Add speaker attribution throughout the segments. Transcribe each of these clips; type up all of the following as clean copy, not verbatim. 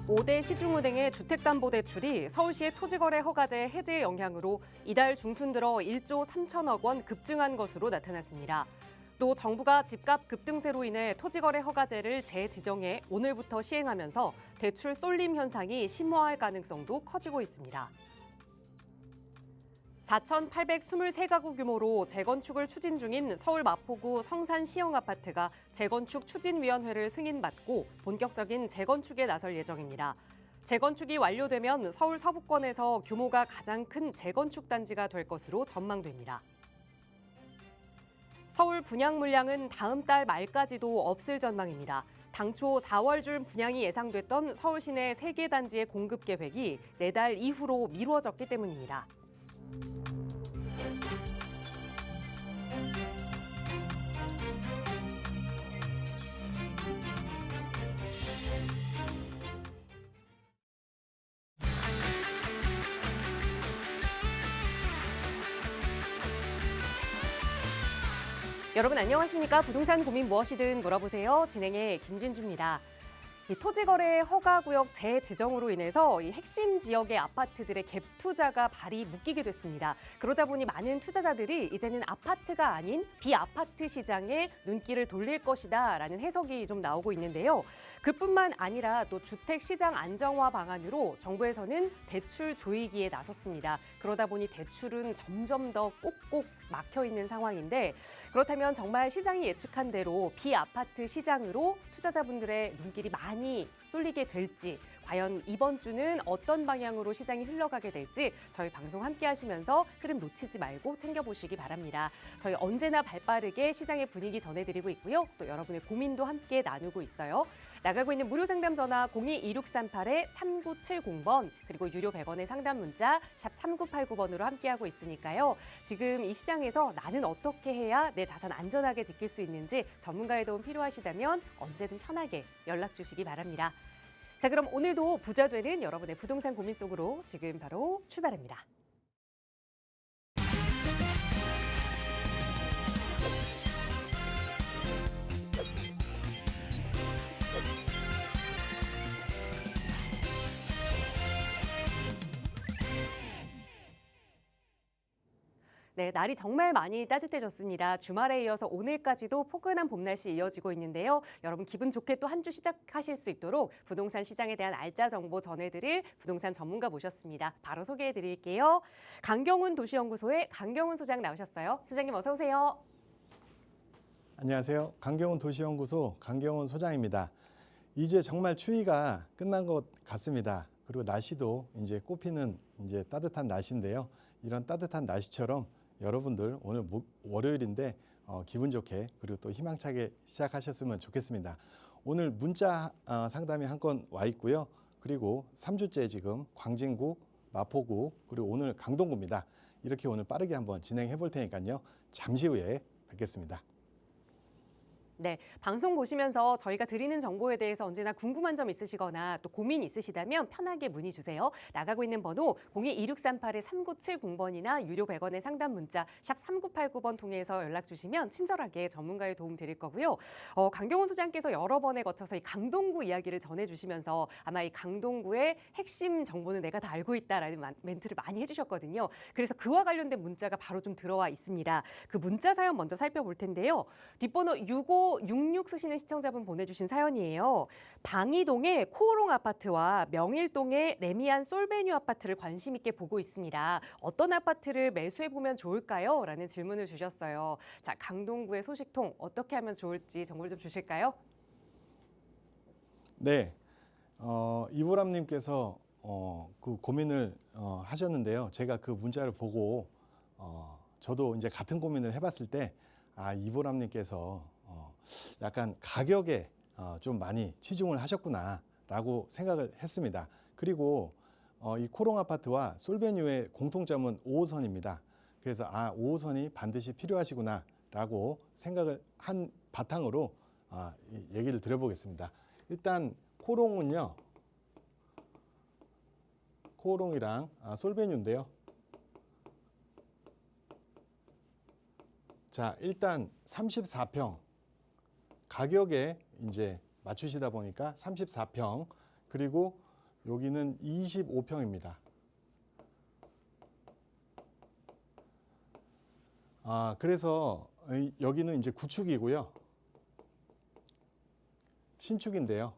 Speaker 1: 5대 시중은행의 주택담보대출이 서울시의 토지거래 허가제 해제의 영향으로 이달 중순 들어 1조 3천억 원 급증한 것으로 나타났습니다. 또 정부가 집값 급등세로 인해 토지거래 허가제를 재지정해 오늘부터 시행하면서 대출 쏠림 현상이 심화할 가능성도 커지고 있습니다. 4,823가구 규모로 재건축을 추진 중인 서울 마포구 성산 시형아파트가 재건축 추진위원회를 승인받고 본격적인 재건축에 나설 예정입니다. 재건축이 완료되면 서울 서부권에서 규모가 가장 큰 재건축 단지가 될 것으로 전망됩니다. 서울 분양 물량은 다음 달 말까지도 없을 전망입니다. 당초 4월 중 분양이 예상됐던 서울 시내 3개 단지의 공급 계획이 4달 이후로 미뤄졌기 때문입니다. 여러분 안녕하십니까? 부동산 고민 무엇이든 물어보세요. 진행의 김진주입니다. 토지거래 허가구역 재지정으로 인해서 이 핵심 지역의 아파트들의 갭 투자가 발이 묶이게 됐습니다. 그러다 보니 많은 투자자들이 이제는 아파트가 아닌 비아파트 시장에 눈길을 돌릴 것이다라는 해석이 좀 나오고 있는데요. 그뿐만 아니라 또 주택 시장 안정화 방안으로 정부에서는 대출 조이기에 나섰습니다. 그러다 보니 대출은 점점 더 꼭꼭 막혀 있는 상황인데 그렇다면 정말 시장이 예측한 대로 비아파트 시장으로 투자자분들의 눈길이 많이 쏠리게 될지 과연 이번 주는 어떤 방향으로 시장이 흘러가게 될지 저희 방송 함께 하시면서 흐름 놓치지 말고 챙겨보시기 바랍니다. 저희 언제나 발빠르게 시장의 분위기 전해드리고 있고요. 또 여러분의 고민도 함께 나누고 있어요. 나가고 있는 무료 상담 전화 02-2638-3970번 그리고 유료 100원의 상담 문자 샵 3989번으로 함께하고 있으니까요. 지금 이 시장에서 나는 어떻게 해야 내 자산 안전하게 지킬 수 있는지 전문가의 도움 필요하시다면 언제든 편하게 연락 주시기 바랍니다. 자, 그럼 오늘도 부자 되는 여러분의 부동산 고민 속으로 지금 바로 출발합니다. 네, 날이 정말 많이 따뜻해졌습니다. 주말에 이어서 오늘까지도 포근한 봄 날씨 이어지고 있는데요. 여러분 기분 좋게 또 한 주 시작하실 수 있도록 부동산 시장에 대한 알짜 정보 전해드릴 부동산 전문가 모셨습니다. 바로 소개해드릴게요. 강경훈 도시연구소의 강경훈 소장 나오셨어요. 소장님 어서 오세요.
Speaker 2: 안녕하세요. 강경훈 도시연구소 강경훈 소장입니다. 이제 정말 추위가 끝난 것 같습니다. 그리고 날씨도 이제 꽃피는 이제 따뜻한 날씨인데요. 이런 따뜻한 날씨처럼 여러분들 오늘 월요일인데 기분 좋게 그리고 또 희망차게 시작하셨으면 좋겠습니다. 오늘 문자 상담이 한 건 와 있고요. 그리고 3주째 지금 광진구, 마포구 그리고 오늘 강동구입니다. 이렇게 오늘 빠르게 한번 진행해 볼 테니까요. 잠시 후에 뵙겠습니다.
Speaker 1: 네, 방송 보시면서 저희가 드리는 정보에 대해서 언제나 궁금한 점 있으시거나 또 고민 있으시다면 편하게 문의 주세요. 나가고 있는 번호 02-2638-3970번이나 유료 100원의 상담 문자 샵 3989번 통해서 연락 주시면 친절하게 전문가의 도움 드릴 거고요. 강경훈 소장께서 여러 번에 거쳐서 이 강동구 이야기를 전해주시면서 아마 이 강동구의 핵심 정보는 내가 다 알고 있다라는 멘트를 많이 해주셨거든요. 그래서 그와 관련된 문자가 바로 좀 들어와 있습니다. 그 문자 사연 먼저 살펴볼 텐데요. 뒷번호 6566 쓰시는 시청자분 보내주신 사연이에요. 방이동의 코오롱 아파트와 명일동의 레미안 솔베뉴 아파트를 관심 있게 보고 있습니다. 어떤 아파트를 매수해보면 좋을까요? 라는 질문을 주셨어요. 자, 강동구의 소식통 어떻게 하면 좋을지 정보를 좀 주실까요?
Speaker 2: 네, 이보람님께서 그 고민을 하셨는데요. 제가 그 문자를 보고 저도 이제 같은 고민을 해봤을 때 이보람님께서 약간 가격에 좀 많이 치중을 하셨구나라고 생각을 했습니다. 그리고 이 코롱 아파트와 솔베뉴의 공통점은 5호선입니다. 그래서 5호선이 반드시 필요하시구나라고 생각을 한 바탕으로 얘기를 드려보겠습니다. 일단 코롱은요, 코롱이랑 솔베뉴인데요. 자, 일단 34평 가격에 이제 맞추시다 보니까 34평 그리고 여기는 25평입니다. 그래서 여기는 이제 구축이고요. 신축인데요.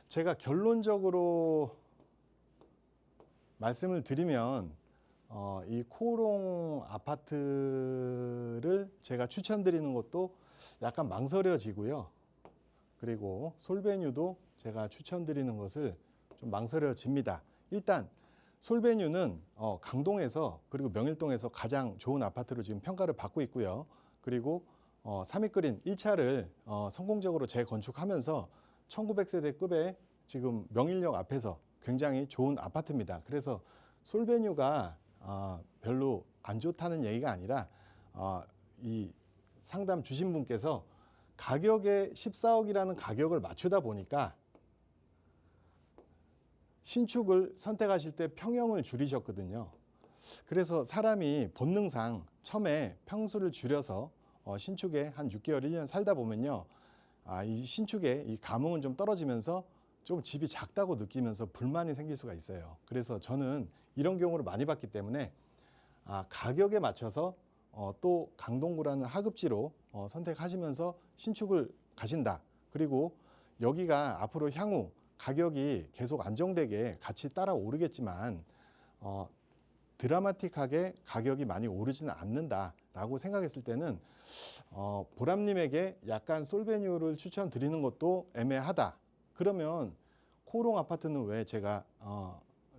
Speaker 2: 제가 결론적으로 말씀을 드리면 이 코오롱 아파트를 제가 추천드리는 것도 약간 망설여지고요. 그리고 솔베뉴도 제가 추천드리는 것을 좀 망설여집니다. 일단 솔베뉴는 강동에서 그리고 명일동에서 가장 좋은 아파트로 지금 평가를 받고 있고요. 그리고 삼익그린 1차를 성공적으로 재건축하면서 1900세대급의 지금 명일역 앞에서 굉장히 좋은 아파트입니다. 그래서 솔베뉴가 별로 안 좋다는 얘기가 아니라 이 상담 주신 분께서 가격에 14억이라는 가격을 맞추다 보니까 신축을 선택하실 때 평형을 줄이셨거든요. 그래서 사람이 본능상 처음에 평수를 줄여서 신축에 한 6개월, 1년 살다 보면요. 이 신축에 이 감흥은 좀 떨어지면서 좀 집이 작다고 느끼면서 불만이 생길 수가 있어요. 그래서 저는 이런 경우를 많이 봤기 때문에 가격에 맞춰서 또 강동구라는 하급지로 선택하시면서 신축을 가신다. 그리고 여기가 앞으로 향후 가격이 계속 안정되게 같이 따라 오르겠지만 드라마틱하게 가격이 많이 오르지는 않는다라고 생각했을 때는 보람님에게 약간 솔베뉴를 추천드리는 것도 애매하다. 그러면 코오롱 아파트는 왜 제가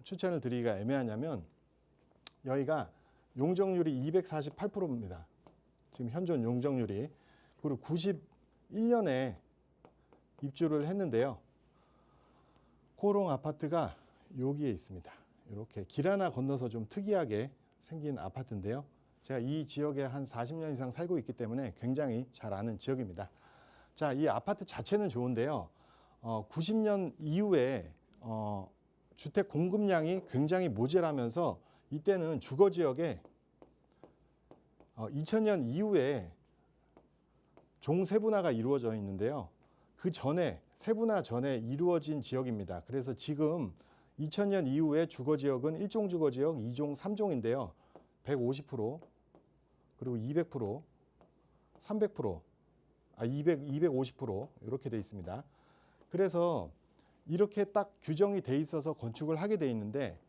Speaker 2: 추천을 드리기가 애매하냐면 여기가 용적률이 248%입니다. 지금 현존 용적률이. 그리고 91년에 입주를 했는데요. 코오롱 아파트가 여기에 있습니다. 이렇게 길 하나 건너서 좀 특이하게 생긴 아파트인데요. 제가 이 지역에 한 40년 이상 살고 있기 때문에 굉장히 잘 아는 지역입니다. 자, 이 아파트 자체는 좋은데요. 90년 이후에 주택 공급량이 굉장히 모자라면서 이때는 주거 지역에 2000년 이후에 종세분화가 이루어져 있는데요. 그 전에 세분화 전에 이루어진 지역입니다. 그래서 지금 2000년 이후에 주거 지역은 1종 주거 지역, 2종, 3종인데요. 150% 그리고 200%, 300%, 250% 이렇게 돼 있습니다. 그래서 이렇게 딱 규정이 돼 있어서 건축을 하게 돼 있는데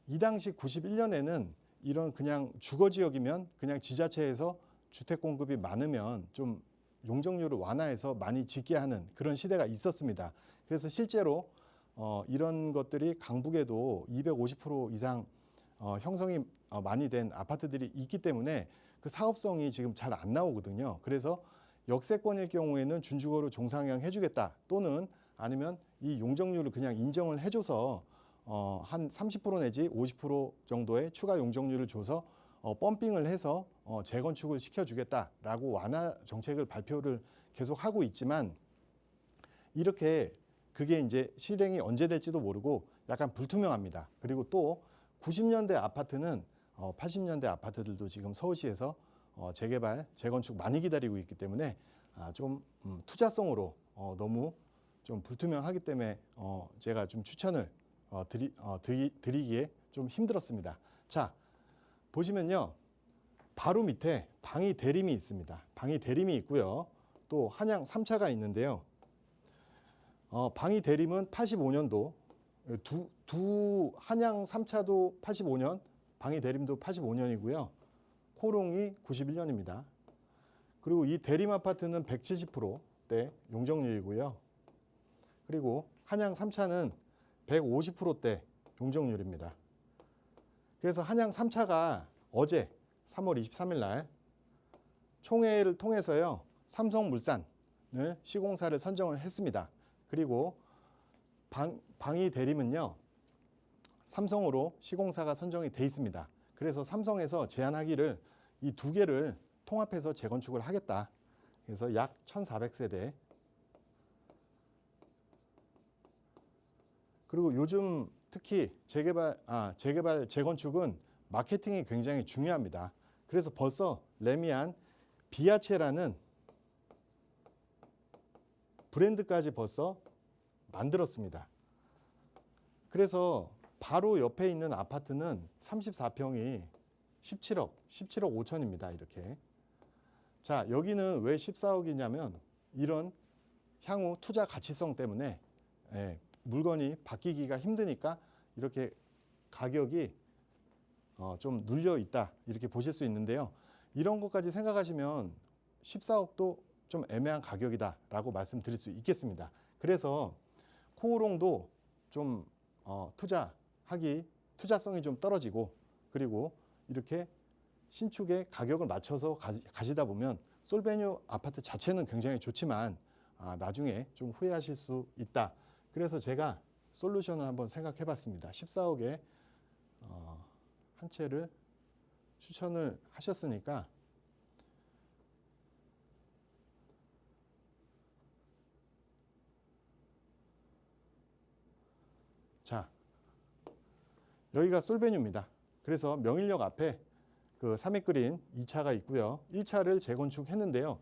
Speaker 2: 이 당시 91년에는 이런 그냥 주거 지역이면 그냥 지자체에서 주택 공급이 많으면 좀 용적률을 완화해서 많이 짓게 하는 그런 시대가 있었습니다. 그래서 실제로 이런 것들이 강북에도 250% 이상 형성이 많이 된 아파트들이 있기 때문에 그 사업성이 지금 잘 안 나오거든요. 그래서 역세권일 경우에는 준주거로 종상향 해주겠다 또는 아니면 이 용적률을 그냥 인정을 해줘서 한 30% 내지 50% 정도의 추가 용적률을 줘서 펌핑을 해서 재건축을 시켜주겠다라고 완화 정책을 발표를 계속 하고 있지만 이렇게 그게 이제 실행이 언제 될지도 모르고 약간 불투명합니다. 그리고 또 90년대 아파트는 80년대 아파트들도 지금 서울시에서 재개발, 재건축 많이 기다리고 있기 때문에 좀 투자성으로 너무 좀 불투명하기 때문에 제가 좀 추천을 드리기에 좀 힘들었습니다. 자, 보시면요. 바로 밑에 방이 대림이 있습니다. 방이 대림이 있고요. 또 한양 3차가 있는데요. 방이 대림은 85년도, 두 한양 3차도 85년, 방이 대림도 85년이고요. 코오롱이 91년입니다. 그리고 이 대림 아파트는 170%대 용적률이고요. 그리고 한양 3차는 150%대 용적률입니다. 그래서 한양 3차가 어제 3월 23일 날 총회를 통해서요. 삼성물산을 시공사를 선정을 했습니다. 그리고 방이 대림은요. 삼성으로 시공사가 선정이 돼 있습니다. 그래서 삼성에서 제안하기를 이 두 개를 통합해서 재건축을 하겠다. 그래서 약 1,400세대. 그리고 요즘 특히 재개발, 재건축은 마케팅이 굉장히 중요합니다. 그래서 벌써 레미안 비아체라는 브랜드까지 벌써 만들었습니다. 그래서 바로 옆에 있는 아파트는 34평이 17억 5천입니다. 이렇게. 자, 여기는 왜 14억이냐면 이런 향후 투자 가치성 때문에 물건이 바뀌기가 힘드니까 이렇게 가격이 좀 눌려 있다 이렇게 보실 수 있는데요. 이런 것까지 생각하시면 14억도 좀 애매한 가격이다라고 말씀드릴 수 있겠습니다. 그래서 코오롱도 좀 투자성이 좀 떨어지고 그리고 이렇게 신축의 가격을 맞춰서 가시다 보면 솔베뉴 아파트 자체는 굉장히 좋지만 나중에 좀 후회하실 수 있다. 그래서 제가 솔루션을 한번 생각해 봤습니다. 14억에 한 채를 추천을 하셨으니까 자, 여기가 솔베뉴입니다. 그래서 명일역 앞에 그 삼익그린 2차가 있고요. 1차를 재건축했는데요.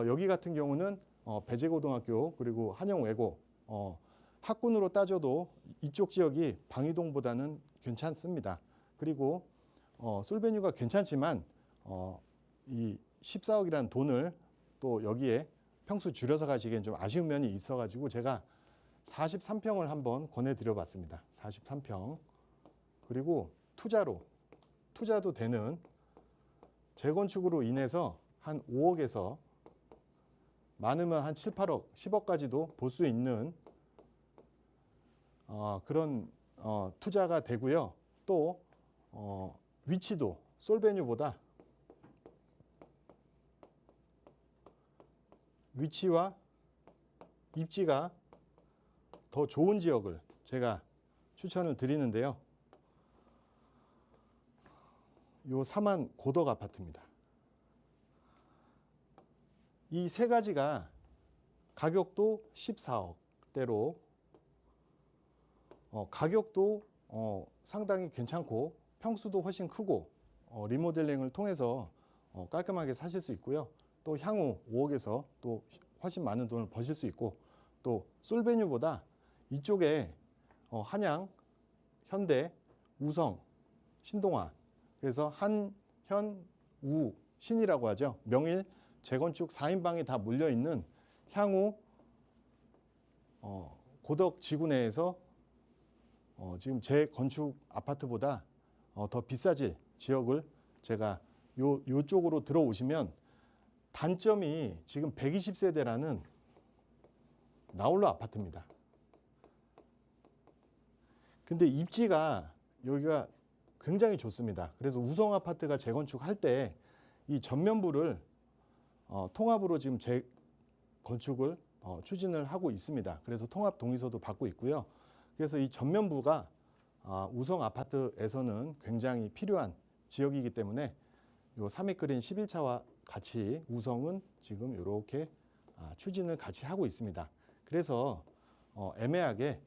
Speaker 2: 여기 같은 경우는 배재고등학교 그리고 한영외고 학군으로 따져도 이쪽 지역이 방이동보다는 괜찮습니다. 그리고 솔베뉴가 괜찮지만 이 14억이라는 돈을 또 여기에 평수 줄여서 가시기엔 좀 아쉬운 면이 있어가지고 제가 43평을 한번 권해드려 봤습니다. 43평. 그리고 투자도 되는 재건축으로 인해서 한 5억에서 많으면 한 7, 8억, 10억까지도 볼 수 있는 그런 투자가 되고요. 또 위치도 솔베뉴보다 위치와 입지가 더 좋은 지역을 제가 추천을 드리는데요. 요 삼안 고덕 아파트입니다. 이 세 가지가 가격도 14억대로 가격도 상당히 괜찮고 평수도 훨씬 크고 리모델링을 통해서 깔끔하게 사실 수 있고요. 또 향후 5억에서 또 훨씬 많은 돈을 버실 수 있고 또 솔베뉴보다 이쪽에 한양, 현대, 우성, 신동아 그래서 한, 현, 우, 신이라고 하죠. 명일, 재건축 4인방이 다 몰려있는 향후 고덕 지구 내에서 지금 재건축 아파트보다 더 비싸질 지역을 제가 요쪽으로 들어오시면 단점이 지금 120세대라는 나홀로 아파트입니다. 근데 입지가 여기가 굉장히 좋습니다. 그래서 우성 아파트가 재건축할 때 이 전면부를 통합으로 지금 재건축을 추진을 하고 있습니다. 그래서 통합 동의서도 받고 있고요. 그래서 이 전면부가 우성 아파트에서는 굉장히 필요한 지역이기 때문에 요 삼익그린 11차와 같이 우성은 지금 이렇게 추진을 같이 하고 있습니다. 그래서 애매하게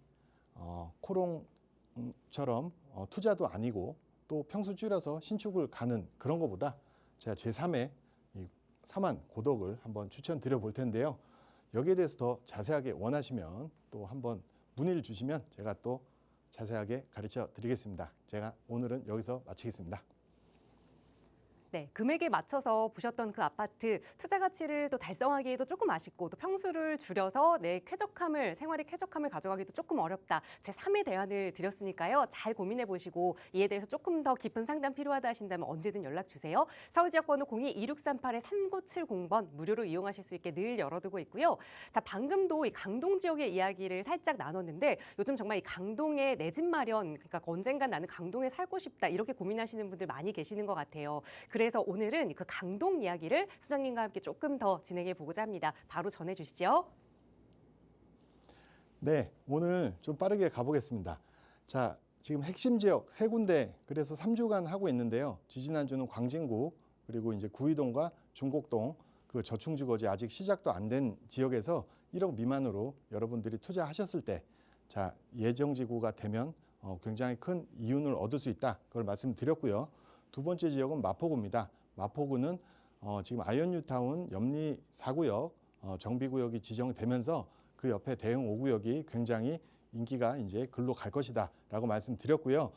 Speaker 2: 코롱처럼 투자도 아니고 또 평수 줄여서 신축을 가는 그런 것보다 제가 제3의 이 삼안 고덕을 한번 추천드려 볼 텐데요. 여기에 대해서 더 자세하게 원하시면 또 한번 문의를 주시면 제가 또 자세하게 가르쳐 드리겠습니다. 제가 오늘은 여기서 마치겠습니다.
Speaker 1: 네, 금액에 맞춰서 보셨던 그 아파트 투자 가치를 또 달성하기에도 조금 아쉽고 또 평수를 줄여서 내 생활의 쾌적함을 가져가기도 조금 어렵다. 제 3의 대안을 드렸으니까요. 잘 고민해 보시고 이에 대해서 조금 더 깊은 상담 필요하다 하신다면 언제든 연락 주세요. 서울지역번호 02-2638-3970번 무료로 이용하실 수 있게 늘 열어두고 있고요. 자, 방금도 이 강동 지역의 이야기를 살짝 나눴는데 요즘 정말 이 강동에 내 집 마련, 그러니까 언젠간 나는 강동에 살고 싶다 이렇게 고민하시는 분들 많이 계시는 것 같아요. 그래서 오늘은 그 강동 이야기를 소장님과 함께 조금 더 진행해 보고자 합니다. 바로 전해주시죠.
Speaker 2: 네, 오늘 좀 빠르게 가보겠습니다. 자, 지금 핵심 지역 세 군데 그래서 3주간 하고 있는데요. 지지난주는 광진구 그리고 이제 구의동과 중곡동 그 저층주거지 아직 시작도 안 된 지역에서 1억 미만으로 여러분들이 투자하셨을 때 자, 예정지구가 되면 굉장히 큰 이윤을 얻을 수 있다. 그걸 말씀드렸고요. 두 번째 지역은 마포구입니다. 마포구는 지금 아이언뉴타운 염리 4구역 정비구역이 지정되면서 그 그 옆에 대형 5구역이 굉장히 인기가 이제 글로 갈 것이다라고 말씀드렸고요.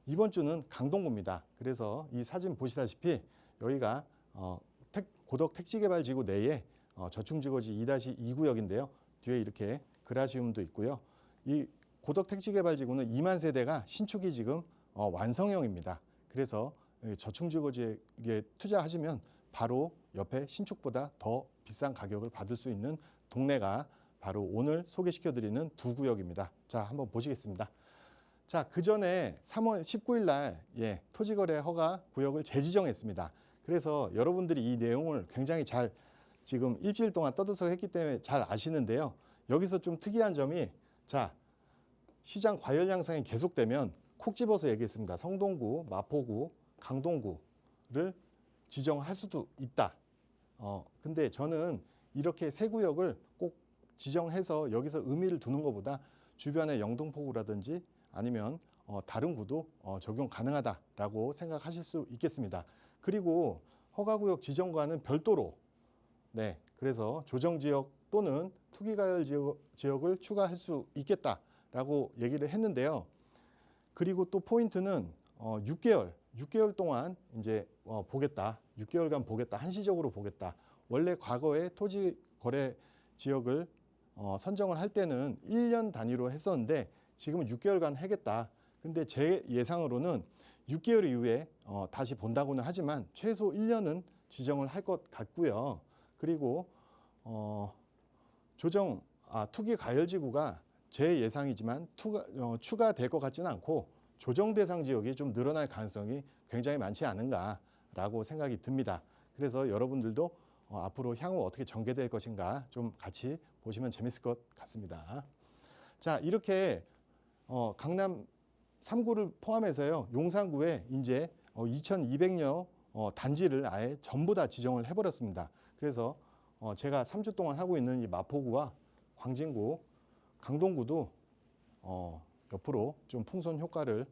Speaker 2: 이번 주는 강동구입니다. 그래서 이 사진 보시다시피 여기가 고덕 택지개발지구 내에 저층주거지 2-2구역인데요. 뒤에 이렇게 그라시움도 있고요. 이 고덕 택지개발지구는 2만 세대가 신축이 지금 완성형입니다. 그래서 저층주거지에 투자하시면 바로 옆에 신축보다 더 비싼 가격을 받을 수 있는 동네가 바로 오늘 소개시켜드리는 두 구역입니다. 자, 한번 보시겠습니다. 자, 그 전에 3월 19일 날 토지거래 허가 구역을 재지정했습니다. 그래서 여러분들이 이 내용을 굉장히 잘 지금 일주일 동안 떠들썩 했기 때문에 잘 아시는데요. 여기서 좀 특이한 점이 자, 시장 과열 양상이 계속되면 콕 집어서 얘기했습니다. 성동구, 마포구, 강동구를 지정할 수도 있다. 근데 저는 이렇게 세 구역을 꼭 지정해서 여기서 의미를 두는 것보다 주변의 영등포구라든지 아니면 다른 구도 적용 가능하다라고 생각하실 수 있겠습니다. 그리고 허가구역 지정과는 별도로 그래서 조정지역 또는 투기가열 지역을 추가할 수 있겠다라고 얘기를 했는데요. 그리고 또 포인트는 6개월 동안 이제 보겠다. 6개월간 보겠다. 한시적으로 보겠다. 원래 과거에 토지 거래 지역을 선정을 할 때는 1년 단위로 했었는데 지금은 6개월간 하겠다. 근데 제 예상으로는 6개월 이후에 다시 본다고는 하지만 최소 1년은 지정을 할 것 같고요. 그리고 투기 가열지구가 제 예상이지만 추가될 것 같지는 않고 조정 대상 지역이 좀 늘어날 가능성이 굉장히 많지 않은가라고 생각이 듭니다. 그래서 여러분들도 앞으로 향후 어떻게 전개될 것인가 좀 같이 보시면 재밌을 것 같습니다. 자, 이렇게 강남 3구를 포함해서요. 용산구에 이제 2,200여 단지를 아예 전부 다 지정을 해버렸습니다. 그래서 제가 3주 동안 하고 있는 이 마포구와 광진구, 강동구도 옆으로 좀 풍선 효과가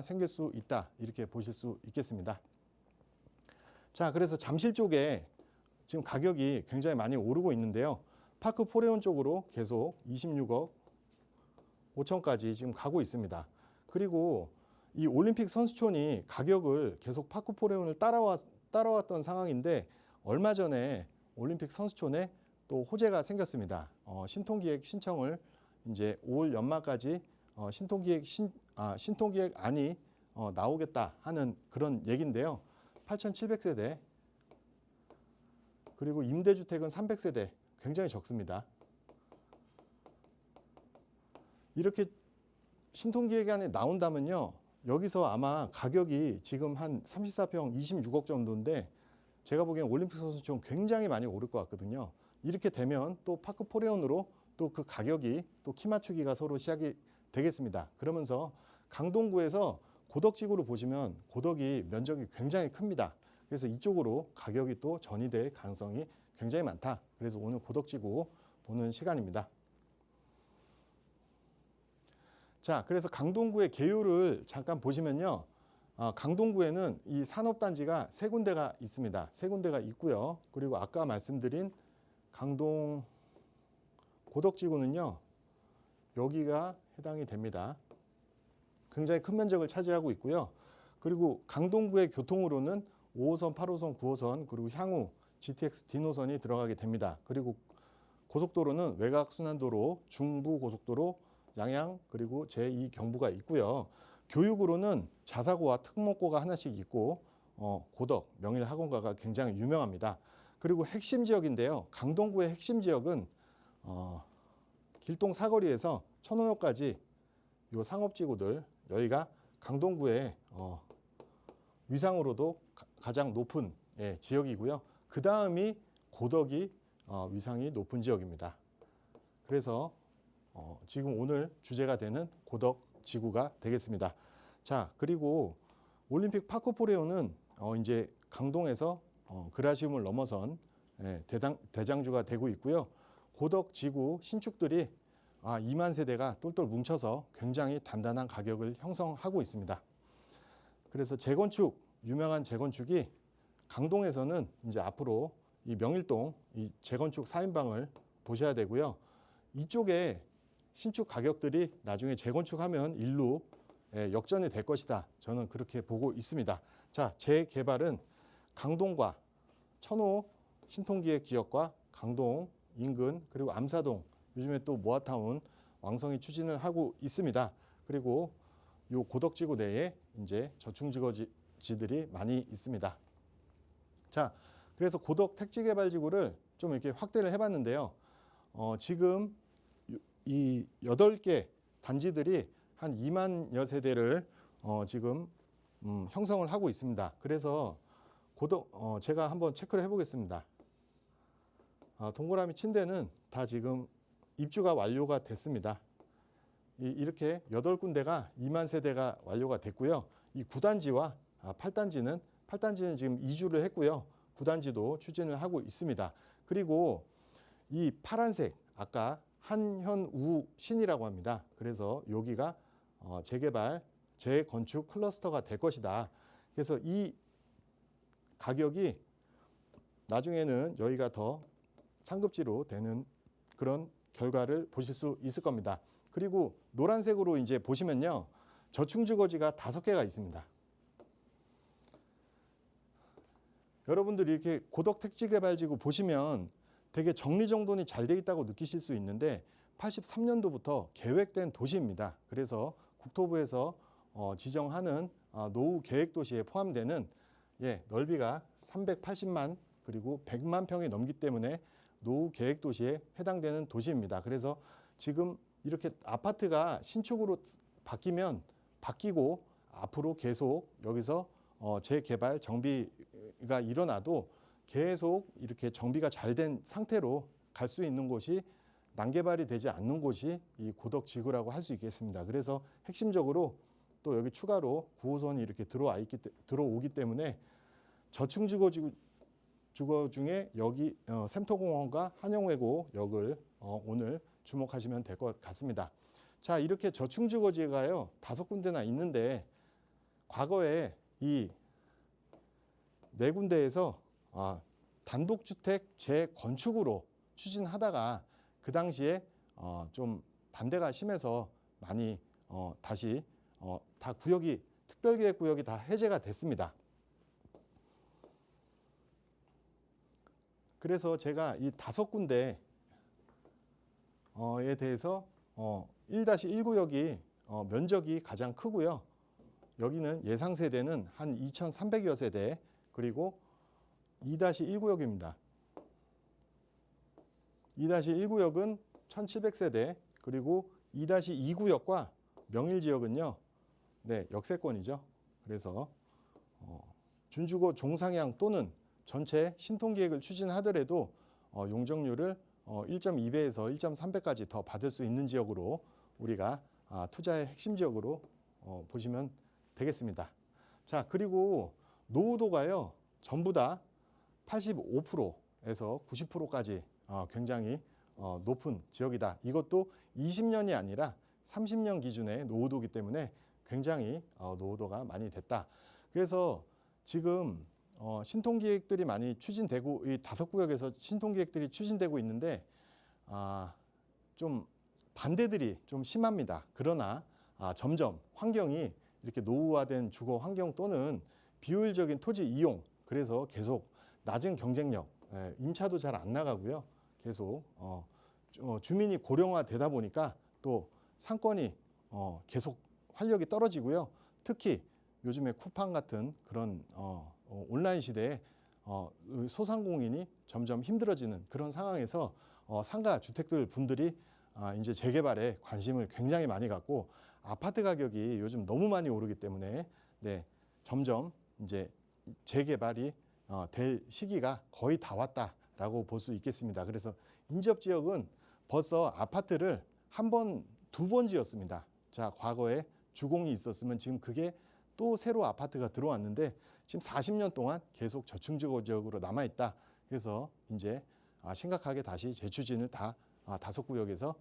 Speaker 2: 생길 수 있다 이렇게 보실 수 있겠습니다. 자, 그래서 잠실 쪽에 지금 가격이 굉장히 많이 오르고 있는데요. 파크 포레온 쪽으로 계속 26억 5천까지 지금 가고 있습니다. 그리고 이 올림픽 선수촌이 가격을 계속 파크 포레온을 따라왔던 상황인데 얼마 전에 올림픽 선수촌에 또 호재가 생겼습니다. 신통기획 신청을 이제 5월 연말까지 신통기획안이 나오겠다 하는 그런 얘기인데요. 8,700세대 그리고 임대주택은 300세대 굉장히 적습니다. 이렇게 신통기획안에 나온다면요. 여기서 아마 가격이 지금 한 34평 26억 정도인데 제가 보기엔 올림픽 선수촌 굉장히 많이 오를 것 같거든요. 이렇게 되면 또 파크 포레온으로 또 그 가격이 또 키 맞추기가 서로 시작이 되겠습니다. 그러면서 강동구에서 고덕지구로 보시면 고덕이 면적이 굉장히 큽니다. 그래서 이쪽으로 가격이 또 전이될 가능성이 굉장히 많다. 그래서 오늘 고덕지구 보는 시간입니다. 자, 그래서 강동구의 개요를 잠깐 보시면요. 강동구에는 이 산업단지가 세 군데가 있습니다. 세 군데가 있고요. 그리고 아까 말씀드린 강동 고덕지구는요. 여기가 해당이 됩니다. 굉장히 큰 면적을 차지하고 있고요. 그리고 강동구의 교통으로는 5호선, 8호선, 9호선 그리고 향후 GTX D노선이 들어가게 됩니다. 그리고 고속도로는 외곽순환도로, 중부고속도로, 양양 그리고 제2경부가 있고요. 교육으로는 자사고와 특목고가 하나씩 있고 고덕, 명일학원가가 굉장히 유명합니다. 그리고 핵심 지역인데요. 강동구의 핵심 지역은 길동 사거리에서 천호역까지 이 상업지구들 여기가 강동구의 위상으로도 가장 높은 지역이고요. 그 다음이 고덕이 위상이 높은 지역입니다. 그래서 지금 오늘 주제가 되는 고덕 지구가 되겠습니다. 자, 그리고 올림픽 파크포레오는 이제 강동에서 그라시움을 넘어선 대장주가 되고 있고요. 고덕 지구 신축들이 2만 세대가 똘똘 뭉쳐서 굉장히 단단한 가격을 형성하고 있습니다. 그래서 재건축, 유명한 재건축이 강동에서는 이제 앞으로 이 명일동 이 재건축 4인방을 보셔야 되고요. 이쪽에 신축 가격들이 나중에 재건축하면 일로 역전이 될 것이다. 저는 그렇게 보고 있습니다. 자, 재개발은 강동과 천호 신통기획 지역과 강동 인근 그리고 암사동 요즘에 또 모아타운 왕성히 추진을 하고 있습니다. 그리고 요 고덕지구 내에 이제 저층주거지들이 많이 있습니다. 자, 그래서 고덕 택지개발지구를 좀 이렇게 확대를 해봤는데요. 지금 이 8개 단지들이 한 2만여 세대를 지금 형성을 하고 있습니다. 그래서 고덕 제가 한번 체크를 해보겠습니다. 동그라미 침대는 다 지금 입주가 완료가 됐습니다. 이렇게 8군데가 2만 세대가 완료가 됐고요. 이 9단지와 8단지는 지금 이주를 했고요. 9단지도 추진을 하고 있습니다. 그리고 이 파란색 아까 한현우신이라고 합니다. 그래서 여기가 재개발, 재건축 클러스터가 될 것이다. 그래서 이 가격이 나중에는 여기가 더 상급지로 되는 그런 결과를 보실 수 있을 겁니다. 그리고 노란색으로 이제 보시면요. 저층주거지가 5개가 있습니다. 여러분들이 이렇게 고덕 택지개발지구 보시면 되게 정리정돈이 잘 돼 있다고 느끼실 수 있는데 83년도부터 계획된 도시입니다. 그래서 국토부에서 지정하는 노후 계획도시에 포함되는 넓이가 380만 그리고 100만 평이 넘기 때문에 노후 계획도시에 해당되는 도시입니다. 그래서 지금 이렇게 아파트가 신축으로 바뀌고 앞으로 계속 여기서 재개발 정비가 일어나도 계속 이렇게 정비가 잘 된 상태로 갈 수 있는 곳이 난개발이 되지 않는 곳이 이 고덕지구라고 할 수 있겠습니다. 그래서 핵심적으로 또 여기 추가로 9호선이 이렇게 들어오기 때문에 저층주거 중에 여기 샘터공원과 한영외고역을 오늘 주목하시면 될 것 같습니다. 자, 이렇게 저층주거지가요 5군데나 있는데 과거에 이 4군데에서 단독주택 재건축으로 추진하다가 그 당시에 좀 반대가 심해서 많이 다시 다 특별계획구역이 다 해제가 됐습니다. 그래서 제가 이 5군데에 대해서 1-1구역이 면적이 가장 크고요. 여기는 예상 세대는 한 2,300여 세대 그리고 2-1구역입니다. 2-1구역은 1,700세대 그리고 2-2구역과 명일지역은요. 역세권이죠. 그래서 준주거 종상향 또는 전체 신통기획을 추진하더라도 용적률을 1.2배에서 1.3배까지 더 받을 수 있는 지역으로 우리가 투자의 핵심 지역으로 보시면 되겠습니다. 자, 그리고 노후도가요. 전부 다 85%에서 90%까지 굉장히 높은 지역이다. 이것도 20년이 아니라 30년 기준의 노후도이기 때문에 굉장히 노후도가 많이 됐다. 그래서 지금 신통기획들이 많이 추진되고 이 5구역에서 신통기획들이 추진되고 있는데 좀 반대들이 좀 심합니다. 그러나 점점 환경이 이렇게 노후화된 주거 환경 또는 비효율적인 토지 이용 그래서 계속 낮은 경쟁력 임차도 잘 안 나가고요. 계속 주민이 고령화되다 보니까 또 상권이 계속 활력이 떨어지고요. 특히 요즘에 쿠팡 같은 그런 온라인 시대에 소상공인이 점점 힘들어지는 그런 상황에서 상가 주택들 분들이 이제 재개발에 관심을 굉장히 많이 갖고 아파트 가격이 요즘 너무 많이 오르기 때문에 점점 이제 재개발이 될 시기가 거의 다 왔다라고 볼 수 있겠습니다. 그래서 인접 지역은 벌써 아파트를 1번, 2번 지었습니다. 자, 과거에 주공이 있었으면 지금 그게 또 새로 아파트가 들어왔는데 지금 40년 동안 계속 저층주거 지역으로 남아 있다. 그래서 이제 심각하게 다시 재추진을 다 5구역에서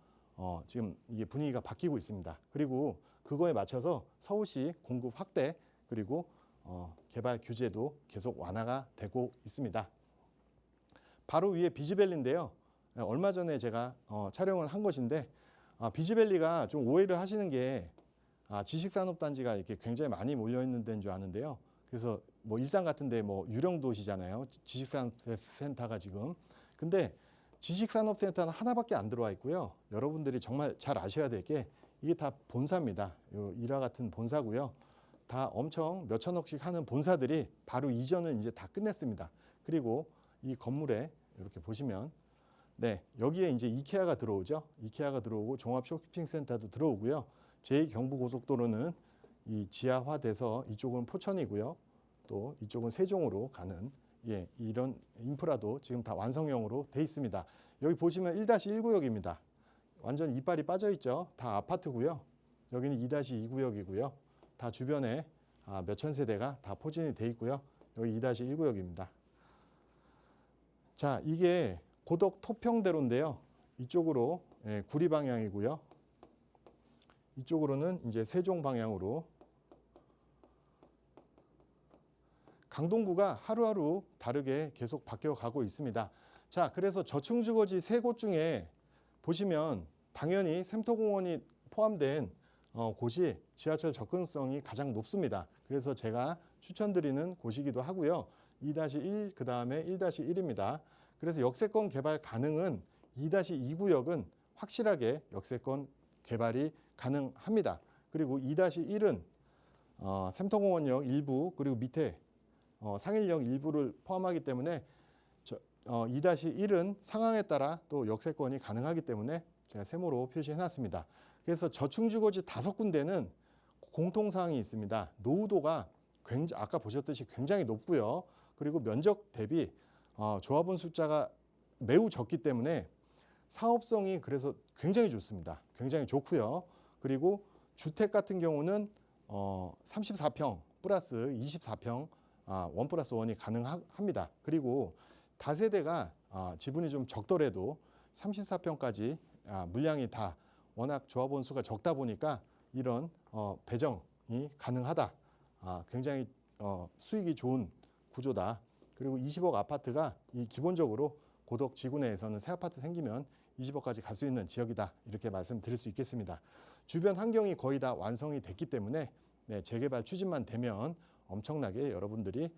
Speaker 2: 지금 이게 분위기가 바뀌고 있습니다. 그리고 그거에 맞춰서 서울시 공급 확대 그리고 개발 규제도 계속 완화가 되고 있습니다. 바로 위에 비즈밸리인데요. 얼마 전에 제가 촬영을 한 것인데 비즈밸리가 좀 오해를 하시는 게 지식산업단지가 이렇게 굉장히 많이 몰려 있는 데인 줄 아는데요. 그래서 뭐 일산 같은데 뭐 유령 도시잖아요. 지식산업센터가 지금. 근데 지식산업센터는 하나밖에 안 들어와 있고요. 여러분들이 정말 잘 아셔야 될 게 이게 다 본사입니다. 요 일화 같은 본사고요. 다 엄청 몇 천억씩 하는 본사들이 바로 이전을 이제 다 끝냈습니다. 그리고 이 건물에 이렇게 보시면 네, 여기에 이제 이케아가 들어오죠. 이케아가 들어오고 종합 쇼핑센터도 들어오고요. 제2경부고속도로는 이 지하화돼서 이쪽은 포천이고요. 또 이쪽은 세종으로 가는 이런 인프라도 지금 다 완성형으로 돼 있습니다. 여기 보시면 1-1구역입니다. 완전 이빨이 빠져 있죠. 다 아파트고요. 여기는 2-2구역이고요. 다 주변에 몇천 세대가 다 포진이 돼 있고요. 여기 2-1구역입니다. 자, 이게 고덕 토평대로인데요. 이쪽으로 구리 방향이고요. 이쪽으로는 이제 세종 방향으로. 강동구가 하루하루 다르게 계속 바뀌어 가고 있습니다. 자, 그래서 저층주거지 3곳 중에 보시면 당연히 샘터공원이 포함된 곳이 지하철 접근성이 가장 높습니다. 그래서 제가 추천드리는 곳이기도 하고요. 2-1, 그 다음에 1-1입니다. 그래서 역세권 개발 가능은 2-2구역은 확실하게 역세권 개발이 가능합니다. 그리고 2-1은 샘터공원역 일부 그리고 밑에 상일역 일부를 포함하기 때문에 2-1은 상황에 따라 또 역세권이 가능하기 때문에 제가 세모로 표시해 놨습니다. 그래서 저층주거지 5군데는 공통사항이 있습니다. 노후도가 아까 보셨듯이 굉장히 높고요. 그리고 면적 대비 조합원 숫자가 매우 적기 때문에 사업성이 그래서 굉장히 좋습니다. 굉장히 좋고요. 그리고 주택 같은 경우는 34평 플러스 24평 1+1이 가능합니다. 그리고 다세대가 지분이 좀 적더라도 34평까지 물량이 다 워낙 조합원 수가 적다 보니까 이런 배정이 가능하다. 굉장히 수익이 좋은 구조다. 그리고 20억 아파트가 기본적으로 고덕 지구 내에서는 새 아파트 생기면 20억까지 갈 수 있는 지역이다. 이렇게 말씀드릴 수 있겠습니다. 주변 환경이 거의 다 완성이 됐기 때문에 재개발 추진만 되면 엄청나게 여러분들이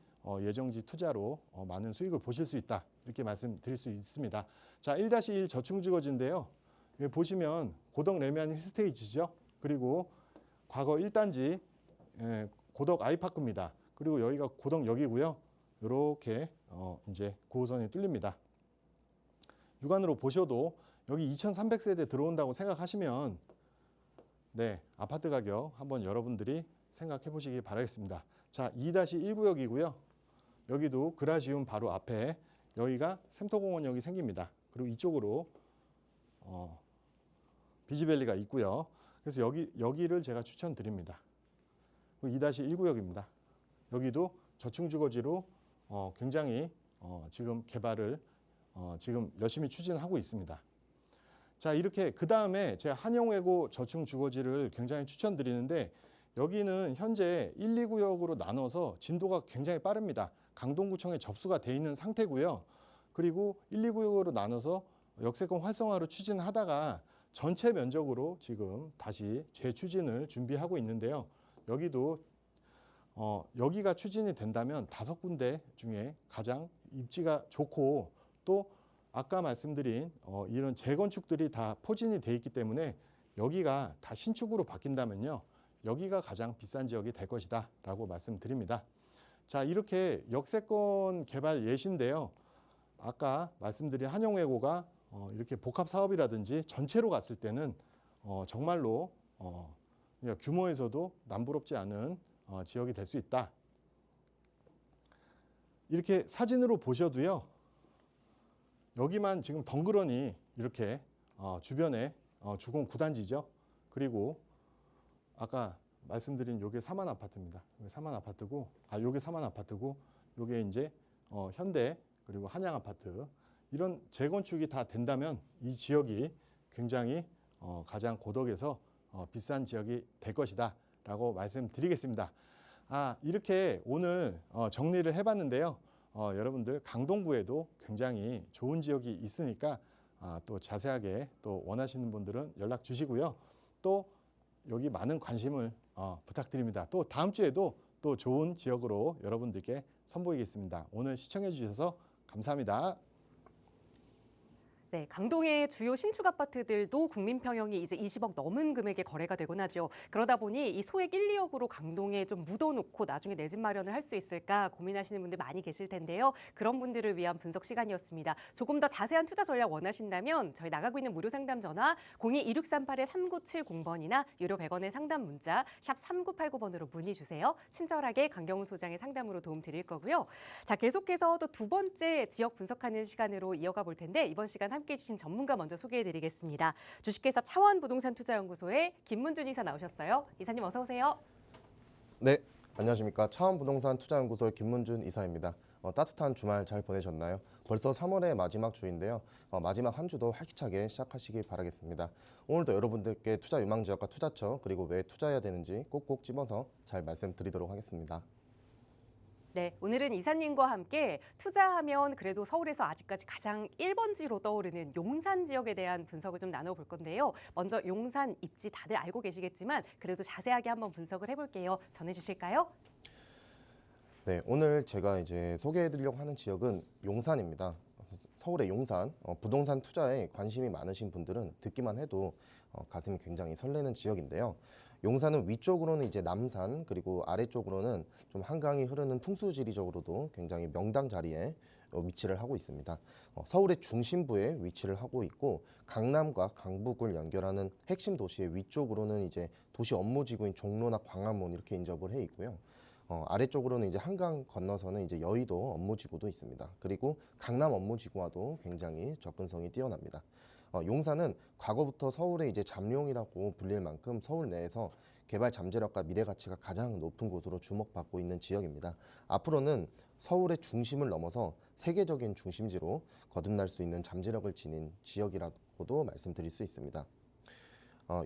Speaker 2: 예정지 투자로 많은 수익을 보실 수 있다. 이렇게 말씀드릴 수 있습니다. 자, 1-1 저층주거지인데요. 여기 보시면 고덕 레미안 힐스테이지죠. 그리고 과거 1단지 고덕 아이파크입니다. 그리고 여기가 고덕역이고요. 이렇게 이제 9호선이 뚫립니다. 육안으로 보셔도 여기 2,300세대 들어온다고 생각하시면 아파트 가격 한번 여러분들이 생각해 보시기 바라겠습니다. 자, 2-1구역이고요. 여기도 그라지움 바로 앞에 여기가 샘터공원역이 생깁니다. 그리고 이쪽으로 비즈밸리가 있고요. 그래서 여기를 제가 추천드립니다. 2-1구역입니다. 여기도 저층주거지로 굉장히 지금 개발을 지금 열심히 추진하고 있습니다. 자, 이렇게 그 다음에 제가 한영외고 저층주거지를 굉장히 추천드리는데 여기는 현재 1, 2구역으로 나눠서 진도가 굉장히 빠릅니다. 강동구청에 접수가 돼 있는 상태고요. 그리고 1, 2구역으로 나눠서 역세권 활성화로 추진하다가 전체 면적으로 지금 다시 재추진을 준비하고 있는데요. 여기도 여기가 추진이 된다면 5군데 중에 가장 입지가 좋고 또 아까 말씀드린 이런 재건축들이 다 포진이 돼 있기 때문에 여기가 다 신축으로 바뀐다면요. 여기가 가장 비싼 지역이 될 것이다 라고 말씀드립니다. 자, 이렇게 역세권 개발 예시인데요. 아까 말씀드린 한영외고가 이렇게 복합사업이라든지 전체로 갔을 때는 정말로 규모에서도 남부럽지 않은 지역이 될 수 있다. 이렇게 사진으로 보셔도요. 여기만 지금 덩그러니 이렇게 주변에 주공 9단지죠. 그리고 아까 말씀드린 요게 사만 아파트입니다. 요게 사만 아파트고, 요게 사만 아파트고, 요게 이제 현대 그리고 한양 아파트 이런 재건축이 다 된다면 이 지역이 굉장히 가장 고덕에서 비싼 지역이 될 것이다라고 말씀드리겠습니다. 이렇게 오늘 정리를 해봤는데요. 여러분들 강동구에도 굉장히 좋은 지역이 있으니까 또 자세하게 또 원하시는 분들은 연락 주시고요. 또 여기 많은 관심을 부탁드립니다. 또 다음 주에도 또 좋은 지역으로 여러분들께 선보이겠습니다. 오늘 시청해 주셔서 감사합니다.
Speaker 1: 네, 강동의 주요 신축 아파트들도 국민평형이 이제 20억 넘은 금액에 거래가 되곤 하죠. 그러다 보니 이 소액 1, 2억으로 강동에 좀 묻어놓고 나중에 내 집 마련을 할 수 있을까 고민하시는 분들 많이 계실 텐데요. 그런 분들을 위한 분석 시간이었습니다. 조금 더 자세한 투자 전략 원하신다면 저희 나가고 있는 무료 상담 전화 02-2638-3970번이나 유료 100원의 상담 문자 샵 3989번으로 문의 주세요. 친절하게 강경훈 소장의 상담으로 도움 드릴 거고요. 자, 계속해서 또 두 번째 지역 분석하는 시간으로 이어가 볼 텐데 이번 시간 함께해 주신 전문가 먼저 소개해드리겠습니다. 주식회사 차원부동산투자연구소의 김문준 이사 나오셨어요. 이사님 어서 오세요.
Speaker 3: 네, 안녕하십니까. 차원부동산 투자연구소의 김문준 이사입니다. 따뜻한 주말 잘 보내셨나요? 벌써 3월의 마지막 주인데요. 마지막 한 주도 활기차게 시작하시기 바라겠습니다. 오늘도 여러분들께 투자 유망 지역과 투자처 그리고 왜 투자해야 되는지 꼭꼭 집어서 잘 말씀드리도록 하겠습니다.
Speaker 1: 네, 오늘은 이사님과 함께 투자하면 그래도 서울에서 아직까지 가장 1번지로 떠오르는 용산 지역에 대한 분석을 좀 나눠볼 건데요. 먼저 용산 입지 다들 알고 계시겠지만 그래도 자세하게 한번 분석을 해볼게요. 전해주실까요?
Speaker 3: 네, 오늘 제가 이제 소개해드리려고 하는 지역은 용산입니다. 서울의 용산, 부동산 투자에 관심이 많으신 분들은 듣기만 해도 가슴이 굉장히 설레는 지역인데요. 용산은 위쪽으로는 이제 남산 그리고 아래쪽으로는 좀 한강이 흐르는 풍수지리적으로도 굉장히 명당 자리에 위치를 하고 있습니다. 서울의 중심부에 위치를 하고 있고 강남과 강북을 연결하는 핵심 도시의 위쪽으로는 이제 도시 업무지구인 종로나 광화문 이렇게 인접을 해 있고요. 아래쪽으로는 이제 한강 건너서는 이제 여의도 업무지구도 있습니다. 그리고 강남 업무지구와도 굉장히 접근성이 뛰어납니다. 용산은 과거부터 서울의 이제 잠룡이라고 불릴 만큼 서울 내에서 개발 잠재력과 미래 가치가 가장 높은 곳으로 주목받고 있는 지역입니다. 앞으로는 서울의 중심을 넘어서 세계적인 중심지로 거듭날 수 있는 잠재력을 지닌 지역이라고도 말씀드릴 수 있습니다.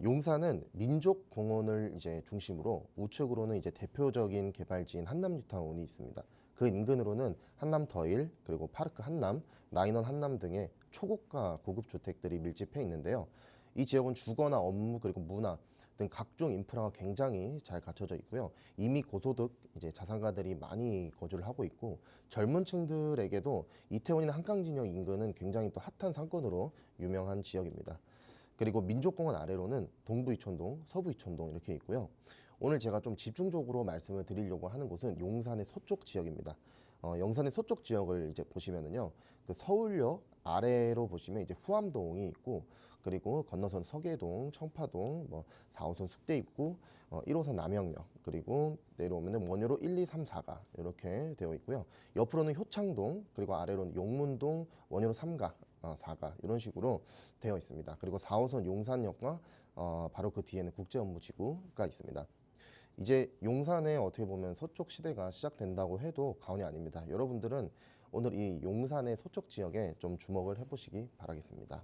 Speaker 3: 용산은 민족공원을 이제 중심으로 우측으로는 이제 대표적인 개발지인 한남뉴타운이 있습니다. 그 인근으로는 한남더일 그리고 파르크 한남, 나인원 한남 등의 초고가 고급 주택들이 밀집해 있는데요. 이 지역은 주거나 업무 그리고 문화 등 각종 인프라가 굉장히 잘 갖춰져 있고요. 이미 고소득 이제 자산가들이 많이 거주를 하고 있고 젊은 층들에게도 이태원이나 한강진역 인근은 굉장히 또 핫한 상권으로 유명한 지역입니다. 그리고 민족공원 아래로는 동부 이촌동, 서부 이촌동 이렇게 있고요. 오늘 제가 좀 집중적으로 말씀을 드리려고 하는 곳은 용산의 서쪽 지역입니다. 용산의 서쪽 지역을 이제 보시면은요, 그 서울역 아래로 보시면 이제 후암동이 있고, 그리고 건너선 서계동, 청파동, 뭐 4호선 숙대입구, 1호선 남영역, 그리고 내려오면은 원효로 1, 2, 3, 4가 이렇게 되어 있고요. 옆으로는 효창동, 그리고 아래로는 용문동, 원효로 3가, 4가 이런 식으로 되어 있습니다. 그리고 4호선 용산역과 바로 그 뒤에는 국제업무지구가 있습니다. 이제 용산에 어떻게 보면 서쪽 시대가 시작된다고 해도 과언이 아닙니다. 여러분들은 오늘 이 용산의 서쪽 지역에 좀 주목을 해보시기 바라겠습니다.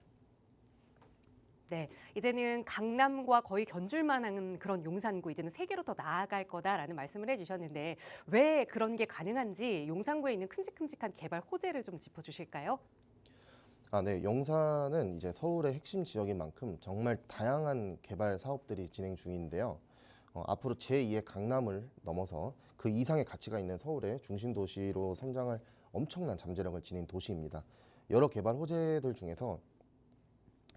Speaker 1: 네, 이제는 강남과 거의 견줄만한 그런 용산구 이제는 세계로 더 나아갈 거다라는 말씀을 해주셨는데 왜 그런 게 가능한지 용산구에 있는 큼직큼직한 개발 호재를 좀 짚어주실까요?
Speaker 3: 네, 용산은 이제 서울의 핵심 지역인 만큼 정말 다양한 개발 사업들이 진행 중인데요. 앞으로 제2의 강남을 넘어서 그 이상의 가치가 있는 서울의 중심 도시로 성장할 엄청난 잠재력을 지닌 도시입니다. 여러 개발 호재들 중에서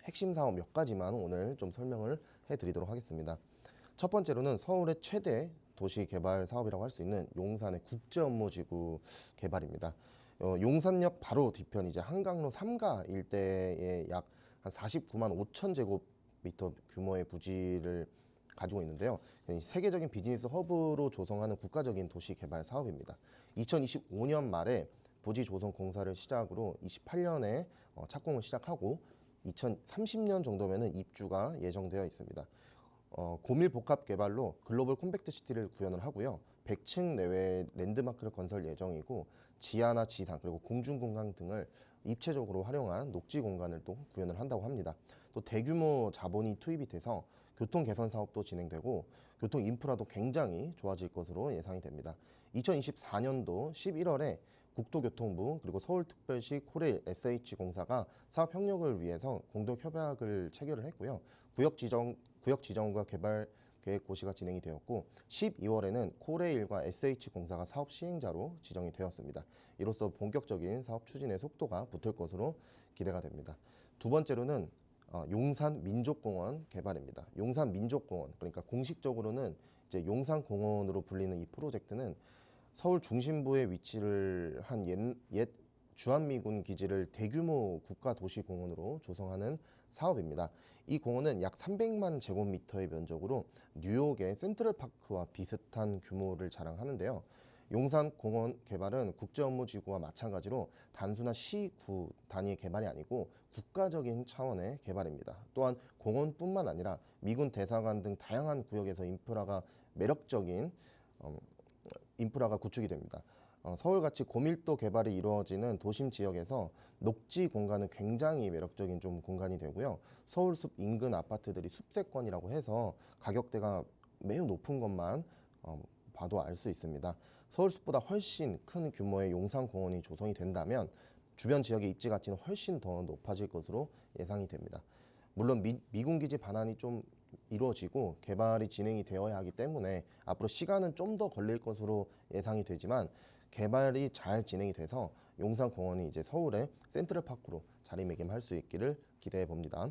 Speaker 3: 핵심 사업 몇 가지만 오늘 좀 설명을 해드리도록 하겠습니다. 첫 번째로는 서울의 최대 도시 개발 사업이라고 할 수 있는 용산의 국제업무지구 개발입니다. 용산역 바로 뒤편 이제 한강로 3가 일대에 약 한 49만 5천 제곱미터 규모의 부지를 가지고 있는데요. 세계적인 비즈니스 허브로 조성하는 국가적인 도시 개발 사업입니다. 2025년 말에 부지 조성 공사를 시작으로 28년에 착공을 시작하고 2030년 정도면은 입주가 예정되어 있습니다. 고밀 복합 개발로 글로벌 콤팩트 시티를 구현을 하고요. 100층 내외 랜드마크를 건설 예정이고 지하나 지상 그리고 공중공간 등을 입체적으로 활용한 녹지 공간을 또 구현을 한다고 합니다. 또 대규모 자본이 투입이 돼서 교통 개선 사업도 진행되고 교통 인프라도 굉장히 좋아질 것으로 예상이 됩니다. 2024년도 11월에 국토교통부 그리고 서울특별시 코레일 SH공사가 사업 협력을 위해서 공동 협약을 체결을 했고요. 구역 지정과 개발 계획 고시가 진행이 되었고 12월에는 코레일과 SH공사가 사업 시행자로 지정이 되었습니다. 이로써 본격적인 사업 추진의 속도가 붙을 것으로 기대가 됩니다. 두 번째로는 용산 민족공원 개발입니다. 용산 민족공원, 그러니까 공식적으로는 이제 용산공원으로 불리는 이 프로젝트는 서울 중심부에 위치를 한 옛 주한미군 기지를 대규모 국가도시공원으로 조성하는 사업입니다. 이 공원은 약 300만 제곱미터의 면적으로 뉴욕의 센트럴파크와 비슷한 규모를 자랑하는데요. 용산공원 개발은 국제업무지구와 마찬가지로 단순한 시구 단위의 개발이 아니고 국가적인 차원의 개발입니다. 또한 공원뿐만 아니라 미군 대사관 등 다양한 구역에서 매력적인 인프라가 구축이 됩니다. 서울같이 고밀도 개발이 이루어지는 도심 지역에서 녹지 공간은 굉장히 매력적인 좀 공간이 되고요. 서울숲 인근 아파트들이 숲세권이라고 해서 가격대가 매우 높은 것만 봐도 알 수 있습니다. 서울숲보다 훨씬 큰 규모의 용산공원이 조성이 된다면 주변 지역의 입지 가치는 훨씬 더 높아질 것으로 예상이 됩니다. 물론 미군기지 반환이 좀 이루어지고 개발이 진행이 되어야 하기 때문에 앞으로 시간은 좀 더 걸릴 것으로 예상이 되지만 개발이 잘 진행이 돼서 용산공원이 이제 서울의 센트럴파크로 자리매김할 수 있기를 기대해 봅니다.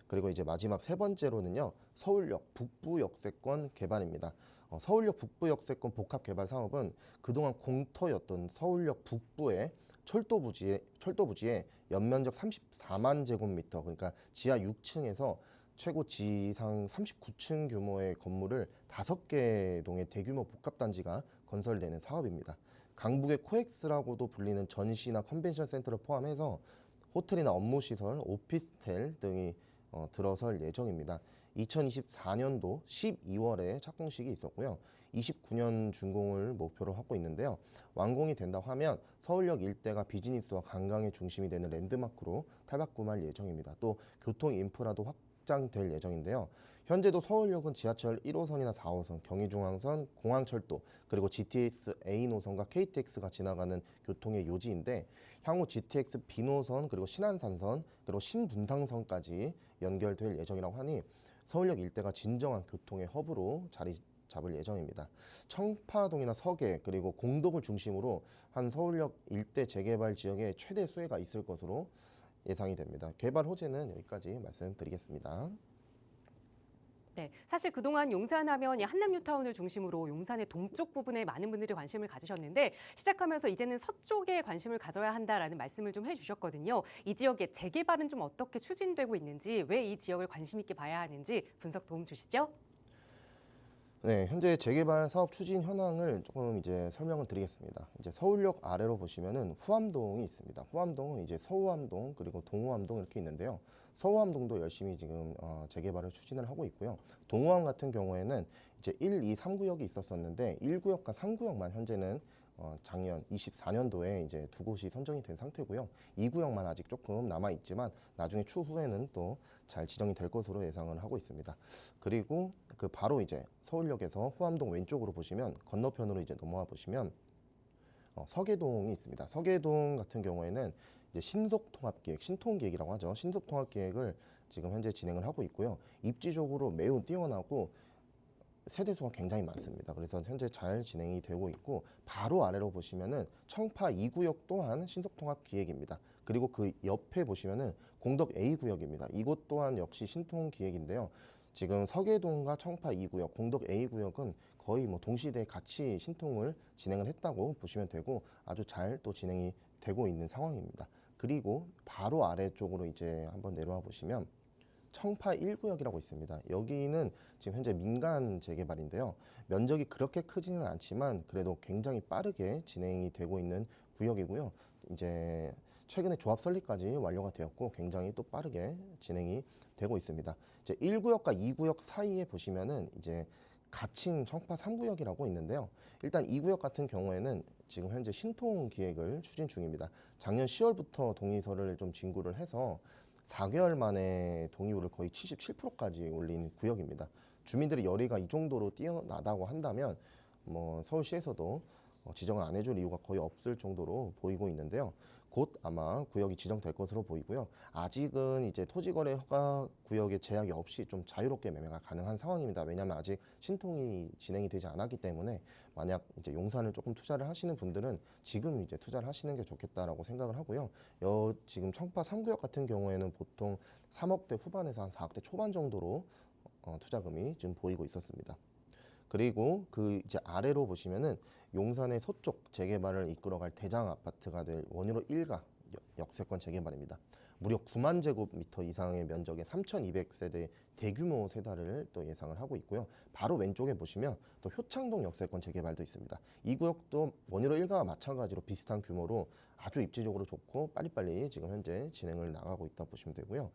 Speaker 3: 그리고 이제 마지막 세 번째로는요, 서울역 북부역세권 개발입니다. 서울역 북부역세권 복합개발 사업은 그동안 공터였던 서울역 북부의 철도 부지에 연면적 34만 제곱미터, 그러니까 지하 6층에서 최고 지상 39층 규모의 건물을 5개 동의 대규모 복합단지가 건설되는 사업입니다. 강북의 코엑스라고도 불리는 전시나 컨벤션 센터를 포함해서 호텔이나 업무시설, 오피스텔 등이 들어설 예정입니다. 2024년도 12월에 착공식이 있었고요. 29년 준공을 목표로 하고 있는데요. 완공이 된다고 하면 서울역 일대가 비즈니스와 관광의 중심이 되는 랜드마크로 탈바꿈할 예정입니다. 또 교통 인프라도 확장될 예정인데요. 현재도 서울역은 지하철 1호선이나 4호선, 경의중앙선, 공항철도, 그리고 GTX A 노선과 KTX가 지나가는 교통의 요지인데 향후 GTX B 노선, 그리고 신안산선, 그리고 신분당선까지 연결될 예정이라고 하니 서울역 일대가 진정한 교통의 허브로 자리 잡을 예정입니다. 청파동이나 서계 그리고 공덕을 중심으로 한 서울역 일대 재개발 지역에 최대 수혜가 있을 것으로 예상이 됩니다. 개발 호재는 여기까지 말씀드리겠습니다.
Speaker 1: 네, 사실 그동안 용산하면 이 한남 뉴타운을 중심으로 용산의 동쪽 부분에 많은 분들이 관심을 가지셨는데 시작하면서 이제는 서쪽에 관심을 가져야 한다라는 말씀을 좀 해주셨거든요. 이 지역의 재개발은 좀 어떻게 추진되고 있는지, 왜 이 지역을 관심 있게 봐야 하는지 분석 도움 주시죠.
Speaker 3: 네, 현재 재개발 사업 추진 현황을 조금 이제 설명을 드리겠습니다. 이제 서울역 아래로 보시면은 후암동이 있습니다. 후암동은 이제 서우암동 그리고 동우암동 이렇게 있는데요. 서우암동도 열심히 지금 재개발을 추진을 하고 있고요. 동우암 같은 경우에는 이제 1, 2, 3구역이 있었었는데 1구역과 3구역만 현재는 작년 24년도에 이제 두 곳이 선정이 된 상태고요. 2구역만 아직 조금 남아 있지만 나중에 추후에는 또 잘 지정이 될 것으로 예상을 하고 있습니다. 그리고 그 바로 이제 서울역에서 후암동 왼쪽으로 보시면 건너편으로 이제 넘어와 보시면 서계동이 있습니다. 서계동 같은 경우에는 이제 신속통합기획, 신통기획이라고 하죠. 신속통합기획을 지금 현재 진행을 하고 있고요. 입지적으로 매우 뛰어나고 세대수가 굉장히 많습니다. 그래서 현재 잘 진행이 되고 있고 바로 아래로 보시면은 청파 2구역 또한 신속통합 기획입니다. 그리고 그 옆에 보시면은 공덕 A구역입니다. 이곳 또한 역시 신통기획인데요. 지금 서계동과 청파 2구역, 공덕 A구역은 거의 뭐 동시대에 같이 신통을 진행을 했다고 보시면 되고 아주 잘 또 진행이 되고 있는 상황입니다. 그리고 바로 아래쪽으로 이제 한번 내려와 보시면 청파 1구역이라고 있습니다. 여기는 지금 현재 민간 재개발인데요. 면적이 그렇게 크지는 않지만 그래도 굉장히 빠르게 진행이 되고 있는 구역이고요. 이제 최근에 조합 설립까지 완료가 되었고 굉장히 또 빠르게 진행이 되고 있습니다. 이제 1구역과 2구역 사이에 보시면은 이제 가칭 청파 3구역이라고 있는데요. 일단 2구역 같은 경우에는 지금 현재 신통 기획을 추진 중입니다. 작년 10월부터 동의서를 좀 진구를 해서 4개월 만에 동의율을 거의 77%까지 올린 구역입니다. 주민들의 열의가 이 정도로 뛰어나다고 한다면 뭐 서울시에서도 지정을 안 해줄 이유가 거의 없을 정도로 보이고 있는데요. 곧 아마 구역이 지정될 것으로 보이고요. 아직은 이제 토지거래 허가 구역의 제약이 없이 좀 자유롭게 매매가 가능한 상황입니다. 왜냐하면 아직 신통이 진행이 되지 않았기 때문에 만약 이제 용산을 조금 투자를 하시는 분들은 지금 이제 투자를 하시는 게 좋겠다라고 생각을 하고요. 지금 청파 3구역 같은 경우에는 보통 3억대 후반에서 한 4억대 초반 정도로 투자금이 지금 보이고 있었습니다. 그리고 그 이제 아래로 보시면은 용산의 서쪽 재개발을 이끌어갈 대장 아파트가 될 원효로 1가 역세권 재개발입니다. 무려 9만 제곱미터 이상의 면적의 3,200세대 대규모 세달을 또 예상을 하고 있고요. 바로 왼쪽에 보시면 또 효창동 역세권 재개발도 있습니다. 이 구역도 원효로 1가와 마찬가지로 비슷한 규모로 아주 입지적으로 좋고 빨리빨리 지금 현재 진행을 나가고 있다 보시면 되고요.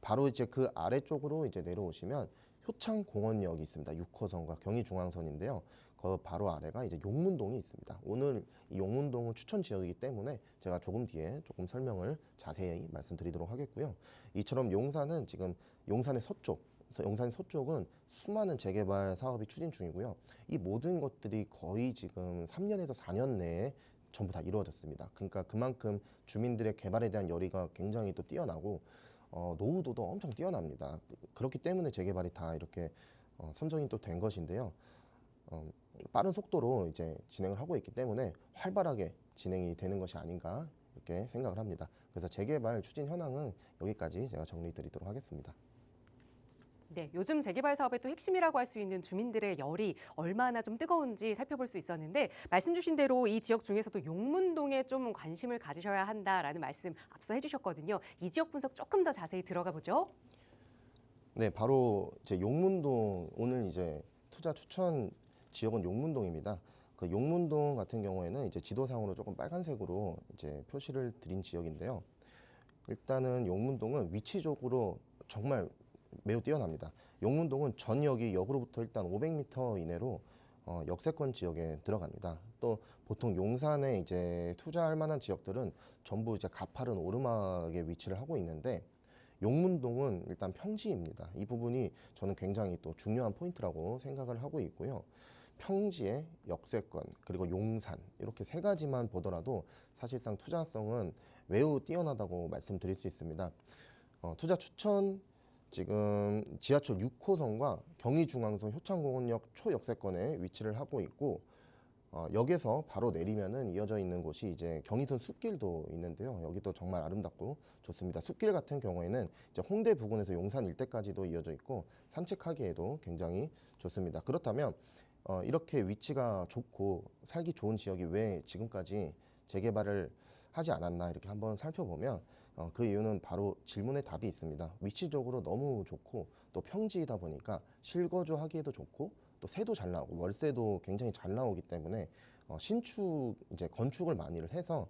Speaker 3: 바로 이제 그 아래쪽으로 이제 내려오시면 효창공원역이 있습니다. 6호선과 경의중앙선인데요. 그 바로 아래가 이제 용문동이 있습니다. 오늘 이 용문동은 추천 지역이기 때문에 제가 조금 뒤에 조금 설명을 자세히 말씀드리도록 하겠고요. 이처럼 용산은 지금 용산의 서쪽은 수많은 재개발 사업이 추진 중이고요. 이 모든 것들이 거의 지금 3년에서 4년 내에 전부 다 이루어졌습니다. 그러니까 그만큼 주민들의 개발에 대한 열의가 굉장히 또 뛰어나고 노후도도 엄청 뛰어납니다. 그렇기 때문에 재개발이 다 이렇게 선정이 또 된 것인데요. 빠른 속도로 이제 진행을 하고 있기 때문에 활발하게 진행이 되는 것이 아닌가 이렇게 생각을 합니다. 그래서 재개발 추진 현황은 여기까지 제가 정리드리도록 하겠습니다.
Speaker 1: 네, 요즘 재개발 사업의 또 핵심이라고 할 수 있는 주민들의 열이 얼마나 좀 뜨거운지 살펴볼 수 있었는데 말씀 주신 대로 이 지역 중에서도 용문동에 좀 관심을 가지셔야 한다라는 말씀 앞서 해주셨거든요. 이 지역 분석 조금 더 자세히 들어가 보죠.
Speaker 3: 네, 바로 이제 용문동 오늘 이제 투자 추천 지역은 용문동입니다. 그 용문동 같은 경우에는 이제 지도상으로 조금 빨간색으로 이제 표시를 드린 지역인데요. 일단은 용문동은 위치적으로 정말 매우 뛰어납니다. 용문동은 전역이 역으로부터 일단 500m 이내로 역세권 지역에 들어갑니다. 또 보통 용산에 이제 투자할 만한 지역들은 전부 이제 가파른 오르막에 위치를 하고 있는데 용문동은 일단 평지입니다. 이 부분이 저는 굉장히 또 중요한 포인트라고 생각을 하고 있고요. 평지의 역세권 그리고 용산 이렇게 세 가지만 보더라도 사실상 투자성은 매우 뛰어나다고 말씀드릴 수 있습니다. 투자 추천 지금 지하철 6호선과 경의중앙선 효창공원역 초역세권에 위치를 하고 있고 역에서 바로 내리면은 이어져 있는 곳이 이제 경의선 숲길도 있는데요. 여기도 정말 아름답고 좋습니다. 숲길 같은 경우에는 이제 홍대 부근에서 용산 일대까지도 이어져 있고 산책하기에도 굉장히 좋습니다. 그렇다면 이렇게 위치가 좋고 살기 좋은 지역이 왜 지금까지 재개발을 하지 않았나 이렇게 한번 살펴보면 그 이유는 바로 질문의 답이 있습니다. 위치적으로 너무 좋고 또 평지이다 보니까 실거주하기에도 좋고 또 세도 잘 나오고 월세도 굉장히 잘 나오기 때문에 신축 이제 건축을 많이를 해서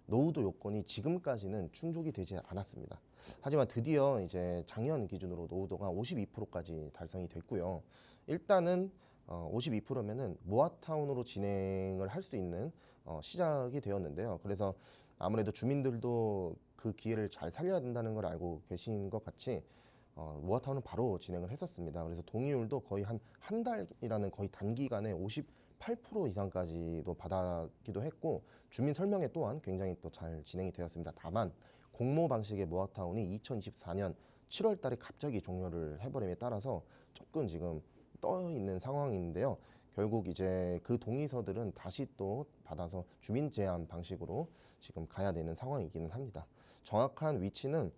Speaker 3: 노후도 요건이 지금까지는 충족이 되지 않았습니다. 하지만 드디어 이제 작년 기준으로 노후도가 52%까지 달성이 됐고요. 일단은 52%면은 모아타운으로 진행을 할 수 있는 시작이 되었는데요. 그래서 아무래도 주민들도 그 기회를 잘 살려야 된다는 걸 알고 계신 것 같이 모아타운은 바로 진행을 했었습니다. 그래서 동의율도 거의 한 달이라는 거의 단기간에 58% 이상까지도 받았기도 했고 주민 설명회 또한 굉장히 또 잘 진행이 되었습니다. 다만 공모 방식의 모아타운이 2024년 7월 달에 갑자기 종료를 해버림에 따라서 조금 지금 떠 있는 상황인데요. 결국 이제 그 동의서들은 다시 또 받아서 주민 제한 방식으로 지금 가야 되는 상황이기는 합니다. 정확한 위치는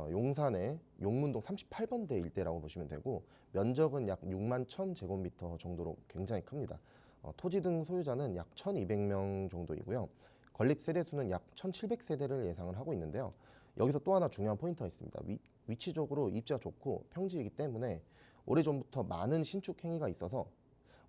Speaker 3: 용산의 용문동 38번대 일대라고 보시면 되고 면적은 약 6만 1천 제곱미터 정도로 굉장히 큽니다. 토지 등 소유자는 약 1,200명 정도이고요. 건립 세대수는 약 1,700세대를 예상을 하고 있는데요. 여기서 또 하나 중요한 포인트가 있습니다. 위치적으로 입지가 좋고 평지이기 때문에 오래전부터 많은 신축 행위가 있어서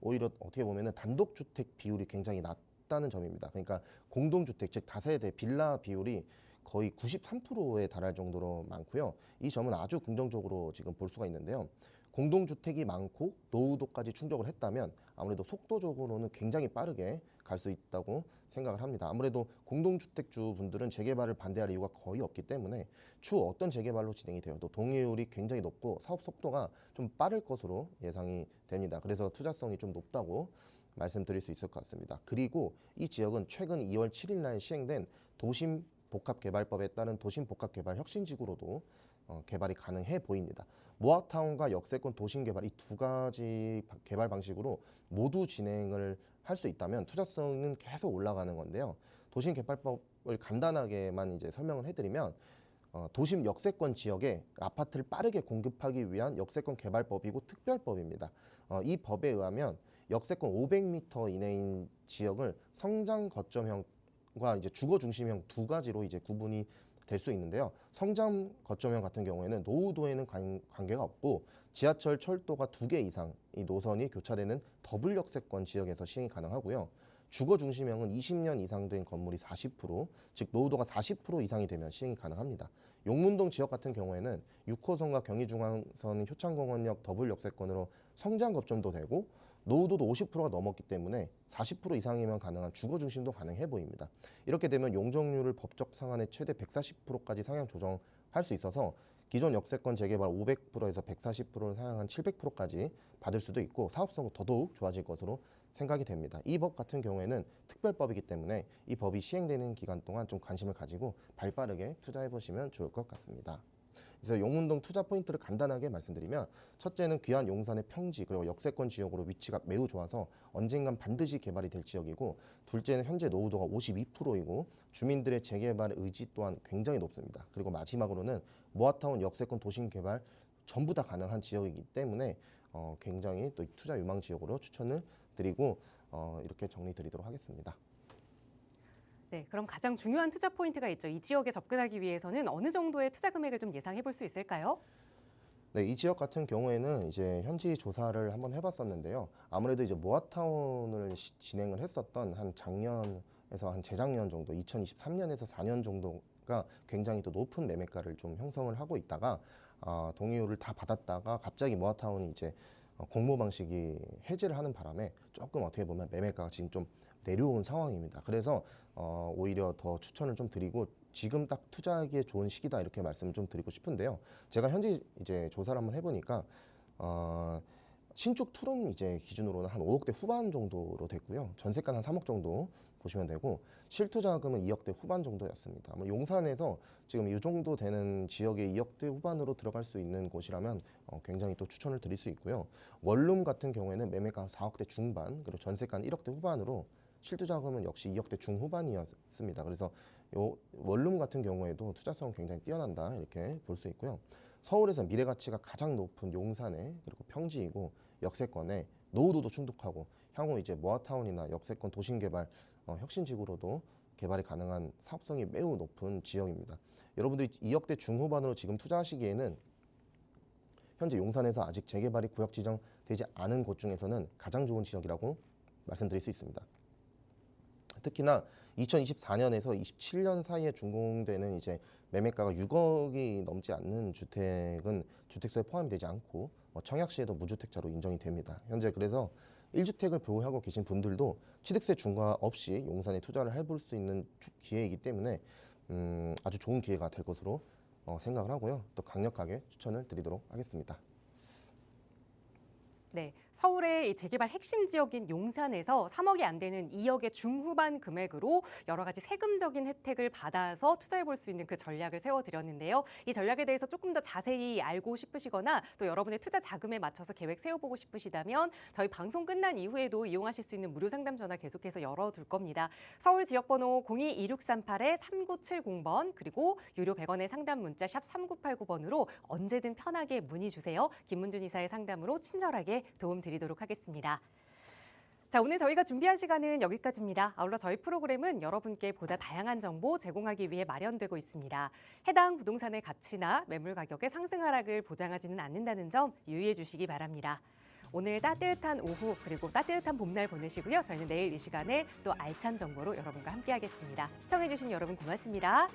Speaker 3: 오히려 어떻게 보면은 단독주택 비율이 굉장히 낮다는 점입니다. 그러니까 공동주택 즉 다세대 빌라 비율이 거의 93%에 달할 정도로 많고요. 이 점은 아주 긍정적으로 지금 볼 수가 있는데요. 공동주택이 많고 노후도까지 충족을 했다면 아무래도 속도적으로는 굉장히 빠르게 갈 수 있다고 생각을 합니다. 아무래도 공동주택주 분들은 재개발을 반대할 이유가 거의 없기 때문에 추후 어떤 재개발로 진행이 되어도 동의율이 굉장히 높고 사업 속도가 좀 빠를 것으로 예상이 됩니다. 그래서 투자성이 좀 높다고 말씀드릴 수 있을 것 같습니다. 그리고 이 지역은 최근 2월 7일 날 시행된 도심복합개발법에 따른 도심복합개발 혁신지구로도 개발이 가능해 보입니다. 모아타운과 역세권 도심개발 이 두 가지 개발 방식으로 모두 진행을 할 수 있다면 투자성은 계속 올라가는 건데요. 도심개발법을 간단하게만 이제 설명을 해드리면 도심 역세권 지역에 아파트를 빠르게 공급하기 위한 역세권 개발법이고 특별법입니다. 이 법에 의하면 역세권 500m 이내인 지역을 성장 거점형과 이제 주거 중심형 두 가지로 이제 구분이 될 수 있는데요. 성장 거점형 같은 경우에는 노후도에는 관계가 없고 지하철, 철도가 2개 이상 이 노선이 교차되는 더블 역세권 지역에서 시행이 가능하고요. 주거 중심형은 20년 이상 된 건물이 40%, 즉 노후도가 40% 이상이 되면 시행이 가능합니다. 용문동 지역 같은 경우에는 6호선과 경의중앙선 효창공원역 더블 역세권으로 성장 거점도 되고 노후도도 50%가 넘었기 때문에 40% 이상이면 가능한 주거 중심도 가능해 보입니다. 이렇게 되면 용적률을 법적 상한의 최대 140%까지 상향 조정할 수 있어서 기존 역세권 재개발 500%에서 140%를 상향한 700%까지 받을 수도 있고 사업성은 더더욱 좋아질 것으로 생각이 됩니다. 이 법 같은 경우에는 특별법이기 때문에 이 법이 시행되는 기간 동안 좀 관심을 가지고 발빠르게 투자해 보시면 좋을 것 같습니다. 그래서 용문동 투자 포인트를 간단하게 말씀드리면 첫째는 귀한 용산의 평지 그리고 역세권 지역으로 위치가 매우 좋아서 언젠간 반드시 개발이 될 지역이고 둘째는 현재 노후도가 52%이고 주민들의 재개발 의지 또한 굉장히 높습니다. 그리고 마지막으로는 모아타운 역세권 도심 개발 전부 다 가능한 지역이기 때문에 굉장히 또 투자 유망 지역으로 추천을 드리고 이렇게 정리 드리도록 하겠습니다.
Speaker 1: 네, 그럼 가장 중요한 투자 포인트가 있죠. 이 지역에 접근하기 위해서는 어느 정도의 투자 금액을 좀 예상해 볼 수 있을까요?
Speaker 3: 네, 이 지역 같은 경우에는 이제 현지 조사를 한번 해봤었는데요. 아무래도 이제 모아타운을 진행을 했었던 한 작년에서 한 재작년 정도, 2023년에서 4년 정도가 굉장히 또 높은 매매가를 좀 형성을 하고 있다가 동의호를 다 받았다가 갑자기 모아타운이 이제 공모 방식이 해제를 하는 바람에 조금 어떻게 보면 매매가가 지금 좀 내려온 상황입니다. 그래서 오히려 더 추천을 좀 드리고 지금 딱 투자하기에 좋은 시기다 이렇게 말씀을 좀 드리고 싶은데요. 제가 현재 이제 조사를 한번 해보니까 신축 투룸 이제 기준으로는 한 5억대 후반 정도로 됐고요. 전세가는 한 3억 정도 보시면 되고 실투자금은 2억대 후반 정도였습니다. 용산에서 지금 이 정도 되는 지역에 2억대 후반으로 들어갈 수 있는 곳이라면 굉장히 또 추천을 드릴 수 있고요. 원룸 같은 경우에는 매매가 4억대 중반 그리고 전세가는 1억대 후반으로 실투자금은 역시 2억대 중후반이었습니다. 그래서 요 원룸 같은 경우에도 투자성은 굉장히 뛰어난다 이렇게 볼 수 있고요. 서울에서 미래 가치가 가장 높은 용산에 그리고 평지이고 역세권에 노후도도 충족하고 향후 이제 모아타운이나 역세권 도심개발 혁신지구로도 개발이 가능한 사업성이 매우 높은 지역입니다. 여러분들이 2억대 중후반으로 지금 투자하시기에는 현재 용산에서 아직 재개발이 구역 지정되지 않은 곳 중에서는 가장 좋은 지역이라고 말씀드릴 수 있습니다. 특히나 2024년에서 27년 사이에 준공되는 이제 매매가가 6억이 넘지 않는 주택은 주택수에 포함이 되지 않고 청약시에도 무주택자로 인정이 됩니다. 현재 그래서 1주택을 보유하고 계신 분들도 취득세 중과 없이 용산에 투자를 해볼 수 있는 기회이기 때문에 아주 좋은 기회가 될 것으로 생각을 하고요. 또 강력하게 추천을 드리도록 하겠습니다.
Speaker 1: 네, 서울의 이 재개발 핵심 지역인 용산에서 3억이 안 되는 2억의 중후반 금액으로 여러 가지 세금적인 혜택을 받아서 투자해 볼 수 있는 그 전략을 세워드렸는데요. 이 전략에 대해서 조금 더 자세히 알고 싶으시거나 또 여러분의 투자 자금에 맞춰서 계획 세워보고 싶으시다면 저희 방송 끝난 이후에도 이용하실 수 있는 무료 상담 전화 계속해서 열어둘 겁니다. 서울 지역번호 02-2638-3970번 그리고 유료 100원의 상담 문자 샵 3989번으로 언제든 편하게 문의 주세요. 김문준 이사의 상담으로 친절하게 도움 드리도록 하겠습니다. 자, 오늘 저희가 준비한 시간은 여기까지입니다. 아울러 저희 프로그램은 여러분께 보다 다양한 정보 제공하기 위해 마련되고 있습니다. 해당 부동산의 가치나 매물 가격의 상승 하락을 보장하지는 않는다는 점 유의해 주시기 바랍니다. 오늘 따뜻한 오후 그리고 따뜻한 봄날 보내시고요. 저희는 내일 이 시간에 또 알찬 정보로 여러분과 함께하겠습니다. 시청해 주신 여러분 고맙습니다.